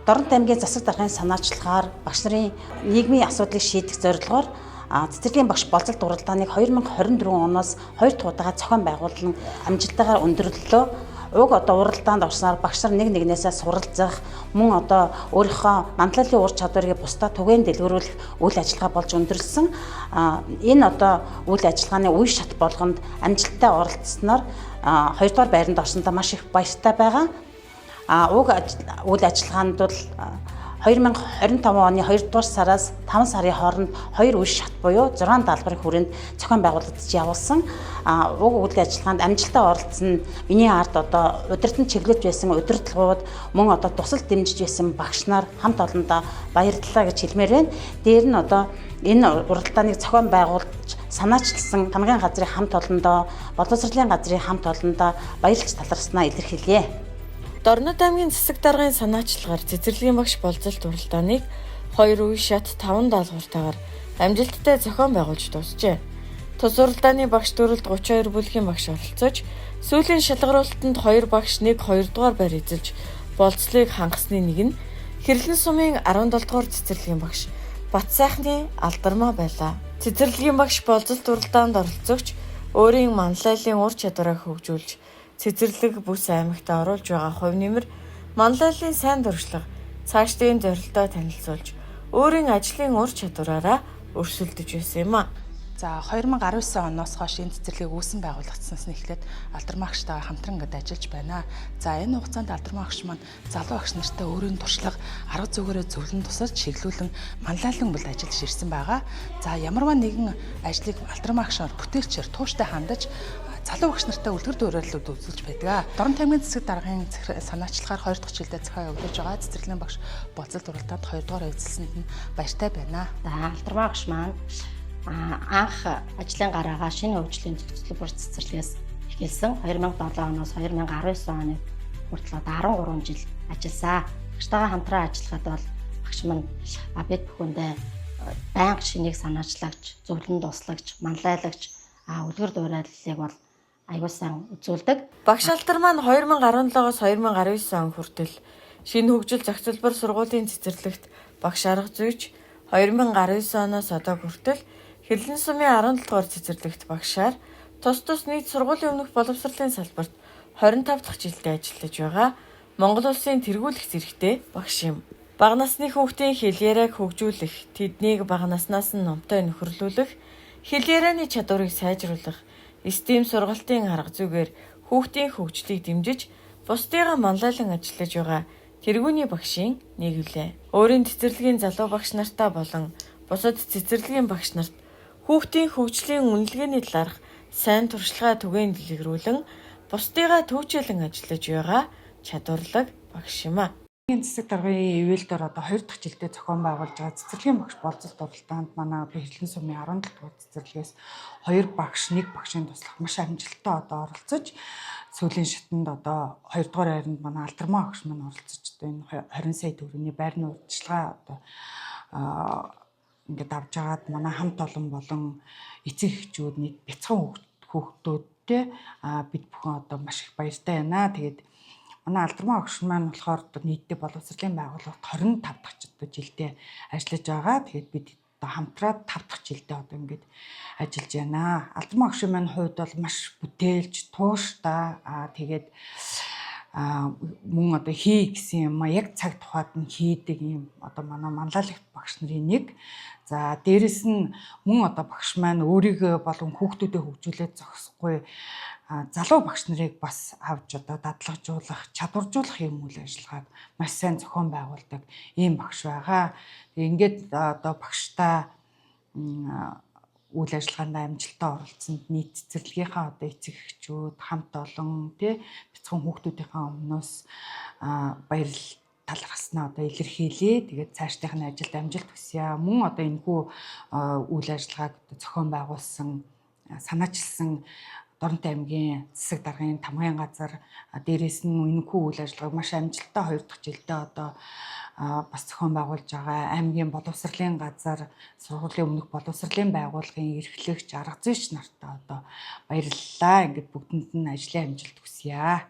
Дорнот аймгийн засаг даргын санаачлагаар багш нарын нийгмийн асуудлыг шийдэх зорилгоор цэцэрлэгийн багш болцолт уралдааныг 2024 оноос 2 дахь удаа зохион байгуулан амжилттайгаар өндөрлөлөө. Уг уралдаанд орсноор багш нар нэг нэгнээсээ суралцах, мөн өөрийнхөө манлайлалын ур чадварыг бусдад түгээн дэлгэрүүлэх үйл ажиллагаа болж өндөрлсөн. Энэ үйл ажиллагааны үе шат болгонд амжилттай оролцсноор 2 дугаар байранд орсондоо маш их баяртай байгаа. Уг үйл ажиллагаанд бол 2025 оны 2 дугаар сараас 5 сарын хооронд 2 үе шат буюу 6 даалгаврын хүрээнд зохион байгуулагдаж явуулсан. Уг үйл ажиллагаанд амжилттай оролцсон миний ард удирдан чиглэж байсан удирдлагууд мөн тусал дэмжиж байсан багш нар хамт олондоо баярлалаа гэж хэлмээр байна. Дээр нь энэ уралдааныг зохион байгуулж санаачилсан хамгийн газрын хамт олондоо, боловсролын газрын хамт олондоо баярлж талархснаа илэрхийлье. Дорнот аймгийн засаг даргын санаачлагаар цэцэрлэгийн багш болцолт уралдааныг 2 үе шат 5 даалгавартайгаар амжилттай зохион байгуулж дуусжээ. Тус уралдааны багш төрөлд 32 бүлгийн багш оролцож, сүүлийн шалгаруулалтанд 2 багш 1-2 дугаар байр эзэлж болцлыг хангасны нэг нь Хэрлэн сумын 17 дугаар цэцэрлэгийн багш Бат сайхны Алдармаа байлаа. Цэцэрлэгийн багш болцолт уралдаанд оролцогч өөрийн манлайлалын ур чадвараа хөгжүүлж цэцэрлэг бүс аймагт оруулж байгаа хувь нэмэр манлайлалын сайн дуршлага цаашдын зорилтоо танилцуулж өөрийн ажлын ур чадвараараа өрсөлдөж байсан юм а. За 2019 оноос хойш энэ цэцэрлэгийг үүсэн байгуулагдсанаас нь эхлээд Алдармаа багштайгаа хамтран ажиллаж байна. За энэ хугацаанд Алдармаа багш маань залуу багш нартай өөрийн туршлага арга зүгээрээ зөвлөн тусалж чиглүүлэн манлайлан ажиллаж ирсэн байгаа. За ямарваа нэгэн ажлыг Алдармаа багшаар бүтээгчээр тууштай хандаж залуу багш нартай үлгэр дуурайлууд үзүүлж байдаг. Дорнот аймгийн засаг даргын санаачлагаар 2 дахь жилдээ зохион явуулж байгаа цэцэрлэгийн багш болцолт уралдаанд 2 дугаар эзэлсэнд нь баяртай байна. За Алдармаа багш маань анх ажлын гараагаа шинэ хөгжлийн зөвцөлөг бүр цэцэрлэгээс эхэлсэн. 2007 оноос 2019 оны хүртэл 13 жил ажилласан. Багштайгаа хамтран ажиллахад бол багш маань бид бүхэндээ байнга шинийг санаачлагч, зөвлөн туслагч, манлайлагч үлгэр дуурайллыг бол аягүй сайн үзүүлдэг. Багш Алдар маань 2017-оос 2019 он хүртэл шинэ хөгжил зохицолбор сургуулийн цэцэрлэгт багш арга зүйч, 2019 оноос одоо хүртэл Хэрлэн сумын 17 дугаар цэцэрлэгт багшаар тус нийт сургуулийн өмнөх боловсролын салбарт 25 дахь жилдээ ажиллаж байгаа Монгол улсын тэргүүлэх зэрэгтэй багш юм. Бага насны хүүхдийн хэл яриаг хөгжүүлэх, тэднийг бага наснаас нь номтой нөхөрлүүлэх, хэл ярианы чадварыг сайжруулах, STEM сургалтын арга зүйгээр хүүхдийн хөгжлийг дэмжиж, бусдыгаа манлайлан ажиллаж байгаа тэргүүний багшийн нэг үлээ. Өөрийн цэцэрлэгийн залуу багш нартаа болон бусад цэцэрлэгийн багш нарт хүүхдийн хөгжлийн үнэлгээний талаарх сайн туршлагаа түгээн дэлгэрүүлэн бусдыгаа төвчээлэн ажиллаж байгаа чадварлаг багш юм а. Засаг даргын ивэлдээр 2 дахь жилдээ зохион байгуулж байгаа цэцэрлэгийн багш болцолт уралдаанд манай Хэрлэн сумын 17 дугаар цэцэрлэгээс 2 багш, 1 багшийн туслах маш амжилттай оролцож сүүлийн шатанд 2 дугаар байранд манай Алдармаа багш маань оролцож энэ 20 сая төгрөгийн байрны урьдчилгаа ингээд авч агаад манай хамт олон болон эцэг эхчүүд нийт бяцхан хүүхдүүдтэй бид бүхэн маш их баяртай байна. Тэгээд манай Алдармаа багш маань болохоор нийтдээ боловсролын байгууллагт 25 дахь жилдээ ажиллаж байгаа. Тэгээд бид хамтраад 5 дахь жилдээ ингээд ажиллаж байна. Алдармаа багшийн маань хувьд бол маш бүтээлж, тууштай тэгээд мөн хий гэсэн юм яг цаг тухайд нь хийдэг юм манай манлайлагч багш нарын нэг. За дээрэс нь мөн багш маань өөрийгөө болон хүүхдүүдэд хөгжүүлээд зогсохгүй залуу багш нарыг бас авч дадлагжуулах, чадваржуулах юм үйл ажиллагааг маш сайн зохион байгуулдаг ийм багш байгаа. Тэгээд багштай үйл ажиллагаанд амжилттай оролцсонд нийт цэцэрлэгийнхаа эцэг эхчүүд хамт олон бяцхан хүүхдүүдийнхээ өмнөөс баярлал талархснаа илэрхийлье. Тэгээд цаашдынхны ажилд амжилт хүсье. Мөн энэхүү үйл ажиллагааг зохион байгуулсан, санаачилсан Дорнот аймгийн засаг даргын тамгын газар дээрээс нь энэхүү үйл ажиллагааг маш амжилттай 2 дахь жилдээ бас зохион байгуулж байгаа аймгийн боловсролын газар, сургуулийн өмнөх боловсролын байгууллагын эрхлэгч, арга зүйч нартаа баярлалаа. Ингээд бүгдэнд нь ажлын амжилт хүсье.